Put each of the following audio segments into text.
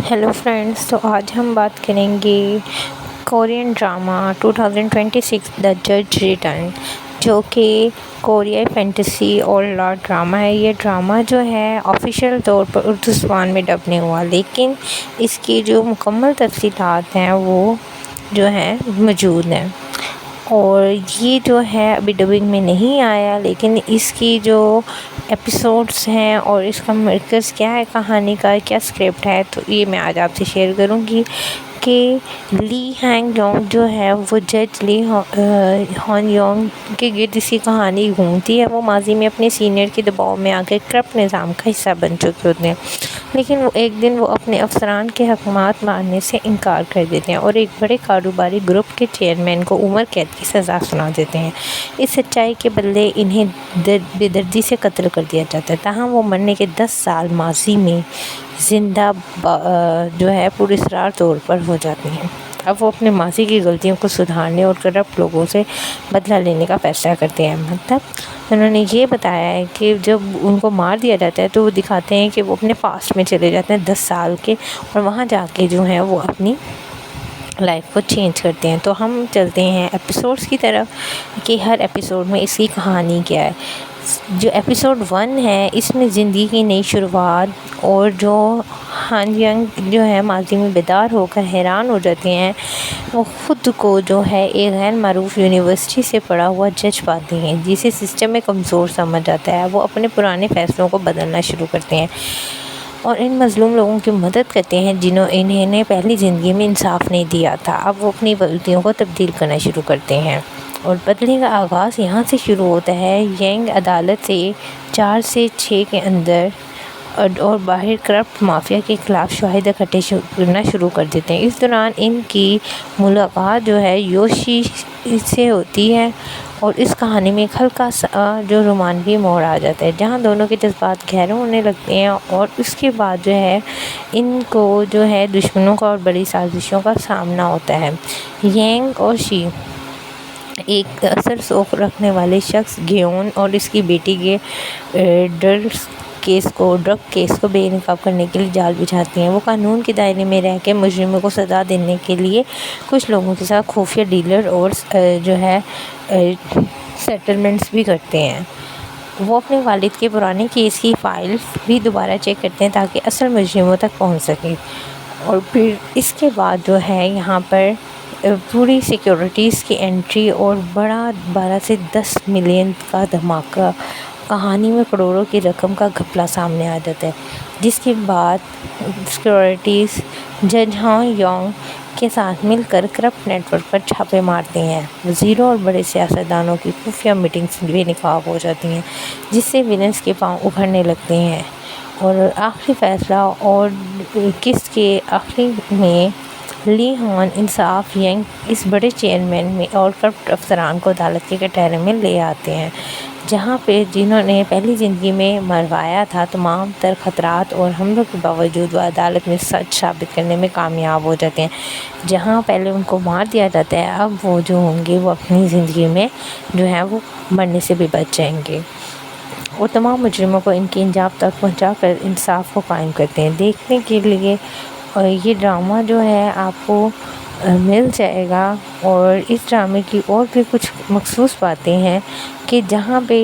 Hello friends, تو آج ہم بات کریں گے کورین ڈرامہ 2026 دا جج ریٹرن، جو کہ کوریائی فینٹیسی اور لا ڈرامہ ہے۔ یہ ڈرامہ جو ہے آفیشیل طور پر اردو زبان میں ڈب نہیں ہوا، لیکن اس کی جو مکمل تفصیلات ہیں وہ جو ہیں موجود ہیں، اور یہ جو ہے ابھی ڈبنگ میں نہیں آیا، لیکن اس کی جو ایپیسوڈس ہیں اور اس کا مرکز کیا ہے، کہانی کا کیا اسکرپٹ ہے، تو یہ میں آج آپ سے شیئر کروں گی کہ لی ہانگ یونگ جو ہے وہ جج لی ہان یونگ کے گرد اسی کہانی گھومتی ہے۔ وہ ماضی میں اپنے سینئر کے دباؤ میں آ کے کرپٹ نظام کا حصہ بن چکے ہوتے ہیں، لیکن ایک دن وہ اپنے افسران کے حکمات ماننے سے انکار کر دیتے ہیں اور ایک بڑے کاروباری گروپ کے چیئرمین کو عمر قید کی سزا سنا دیتے ہیں۔ اس سچائی کے بدلے انہیں بے دردی سے قتل کر دیا جاتا ہے، تاہم وہ مرنے کے 10 سال ماضی میں زندہ جو ہے پراسرار طور پر ہو جاتے ہیں۔ اب وہ اپنے ماضی کی غلطیوں کو سدھارنے اور کرپٹ لوگوں سے بدلہ لینے کا فیصلہ کرتے ہیں۔ مطلب انہوں نے یہ بتایا ہے کہ جب ان کو مار دیا جاتا ہے تو وہ دکھاتے ہیں کہ وہ اپنے پاسٹ میں چلے جاتے ہیں 10 سال کے، اور وہاں جا کے جو ہیں وہ اپنی لائف کو چینج کرتے ہیں۔ تو ہم چلتے ہیں ایپیسوڈس کی طرف کہ ہر ایپیسوڈ میں اس کی کہانی کیا ہے۔ جو ایپیسوڈ 1 ہے، اس میں زندگی کی نئی شروعات، اور جو ہان ینگ جو ہے ماضی میں بیدار ہو کر حیران ہو جاتے ہیں، وہ خود کو جو ہے ایک غیر معروف یونیورسٹی سے پڑھا ہوا جج پاتے ہیں جسے سسٹم میں کمزور سمجھ جاتا ہے۔ وہ اپنے پرانے فیصلوں کو بدلنا شروع کرتے ہیں اور ان مظلوم لوگوں کی مدد کرتے ہیں جنہوں نے پہلی زندگی میں انصاف نہیں دیا تھا۔ اب وہ اپنی غلطیوں کو تبدیل کرنا شروع کرتے ہیں، اور بدلے کا آغاز یہاں سے شروع ہوتا ہے۔ ینگ عدالت سے 4 سے 6 کے اندر اور باہر کرپٹ مافیا کے خلاف شواہد اکٹھے کرنا شروع کر دیتے ہیں۔ اس دوران ان کی ملاقات جو ہے یوشی سے ہوتی ہے، اور اس کہانی میں ایک ہلکا سا جو رومانوی موڑ آ جاتا ہے، جہاں دونوں کے جذبات گہرے ہونے لگتے ہیں، اور اس کے بعد جو ہے ان کو جو ہے دشمنوں کا اور بڑی سازشوں کا سامنا ہوتا ہے۔ ینگ اور شی ایک اثر سوق رکھنے والے شخص گیون اور اس کی بیٹی کے ڈرگ کیس کو بے نقاب کرنے کے لیے جال بچھاتی ہیں۔ وہ قانون کے دائرے میں رہ کے مجرموں کو سزا دینے کے لیے کچھ لوگوں کے ساتھ خفیہ ڈیلر اور جو ہے سیٹلمنٹس بھی کرتے ہیں۔ وہ اپنے والد کے پرانے کیس کی فائلز بھی دوبارہ چیک کرتے ہیں تاکہ اصل مجرموں تک پہنچ سکیں، اور پھر اس کے بعد جو ہے یہاں پر پوری سیکیورٹیز کی انٹری اور بڑا 12 سے 10 ملین کا دھماکہ، کہانی میں کروڑوں کی رقم کا گھپلہ سامنے آ جاتا ہے، جس کے بعد سیکیورٹیز جج ہان یونگ کے ساتھ مل کر کرپٹ نیٹ ورک پر چھاپے مارتے ہیں۔ وزیروں اور بڑے سیاستدانوں کی خفیہ میٹنگز بے نقاب ہو جاتی ہیں، جس سے ولنس کے پاؤں اکھڑنے لگتے ہیں، اور آخری فیصلہ اور قسط کے آخری میں لی ہان انصاف ینگ اس بڑے چیئرمین میں اور کرپٹ افسران کو عدالت کے کٹہرے میں لے آتے ہیں، جہاں پہ جنہوں نے پہلی زندگی میں مروایا تھا۔ تمام تر خطرات اور حملوں کے باوجود وہ عدالت میں سچ ثابت کرنے میں کامیاب ہو جاتے ہیں۔ جہاں پہلے ان کو مار دیا جاتا ہے، اب وہ جو ہوں گے وہ اپنی زندگی میں جو ہے وہ مرنے سے بھی بچ جائیں گے، اور تمام مجرموں کو ان کی انجام تک پہنچا کر انصاف کو قائم کرتے ہیں۔ دیکھنے کے لیے یہ ڈرامہ جو ہے آپ کو مل جائے گا، اور اس ڈرامے کی اور بھی کچھ مخصوص باتیں ہیں کہ جہاں پہ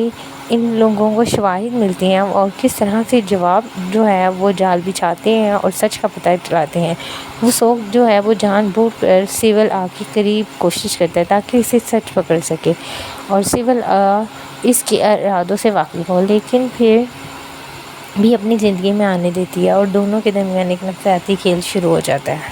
ان لوگوں کو شواہد ملتی ہیں اور کس طرح سے جواب جو ہے وہ جال بچھاتے ہیں اور سچ کا پتہ چلاتے ہیں۔ وہ سوگ جو ہے وہ جان بوجھ کر سول آ کے قریب کوشش کرتا ہے تاکہ اسے سچ پکڑ سکے، اور سول اس کے ارادوں سے واقف ہو، لیکن پھر بھی اپنی زندگی میں آنے دیتی ہے، اور دونوں کے درمیان ایک نفسیاتی کھیل شروع ہو جاتا ہے،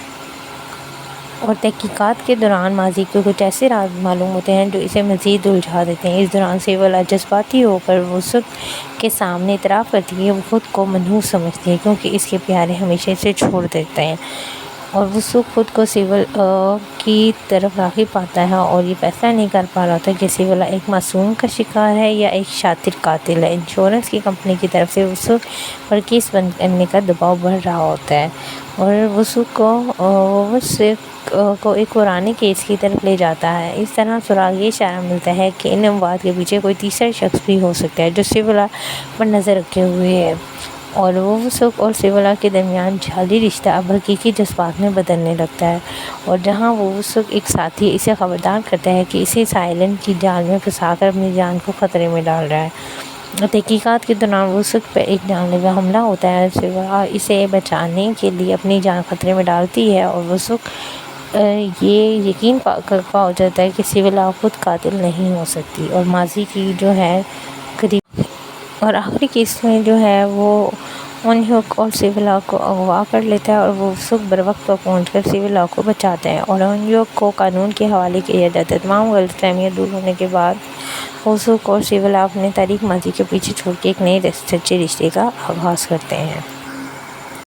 اور تحقیقات کے دوران ماضی کے کچھ ایسے راز معلوم ہوتے ہیں جو اسے مزید الجھا دیتے ہیں۔ اس دوران سول جذباتی ہو کر وثوق کے سامنے اعتراف کرتی ہے۔ وہ خود کو منحوس سمجھتی ہے کیونکہ اس کے پیارے ہمیشہ اسے چھوڑ دیتے ہیں، اور وثوق خود کو سول کی طرف راغب پاتا ہے اور یہ فیصلہ نہیں کر پا رہا ہوتا کہ سول ایک معصوم کا شکار ہے یا ایک شاطر قاتل ہے۔ انشورنس کی کمپنی کی طرف سے وثوق پر کیس بند کرنے کا دباؤ بڑھ رہا ہوتا ہے، اور وثوق کو ایک پرانے کیس کی طرف لے جاتا ہے۔ اس طرح سراغ یہ اشارہ ملتا ہے کہ ان اموات کے پیچھے کوئی تیسرا شخص بھی ہو سکتا ہے جو سول پر نظر رکھے ہوئے ہے۔ اور وسوق اور سیولا کے درمیان جعلی رشتہ اب حقیقی جذبات میں بدلنے لگتا ہے، اور جہاں وسوق ایک ساتھی اسے خبردار کرتا ہے کہ اسے سائلن کی جال میں پھنسا کر اپنی جان کو خطرے میں ڈال رہا ہے۔ تحقیقات کے دوران وسوق پر ایک جان لیوا حملہ ہوتا ہے، سیولا اسے بچانے کے لیے اپنی جان خطرے میں ڈالتی ہے، اور وسوق یہ یقین کر پا ہو جاتا ہے کہ سیولا خود قاتل نہیں ہو سکتی، اور ماضی کی جو ہے قریب اور آخری کیس میں جو ہے وہ اون-ہیوک اور سیولا کو اغوا کر لیتا ہے، اور وہ وسوق بروقت پر پہنچ کر سیولا کو بچاتا ہے اور اون-ہیوک کو قانون کے حوالے کیا جاتا ہے۔ تمام غلط فہمیاں دور ہونے کے بعد وسوق اور سیولا اپنے تاریک ماضی کو پیچھے چھوڑ کے ایک نئے سچے رشتے کا آغاز کرتے ہیں۔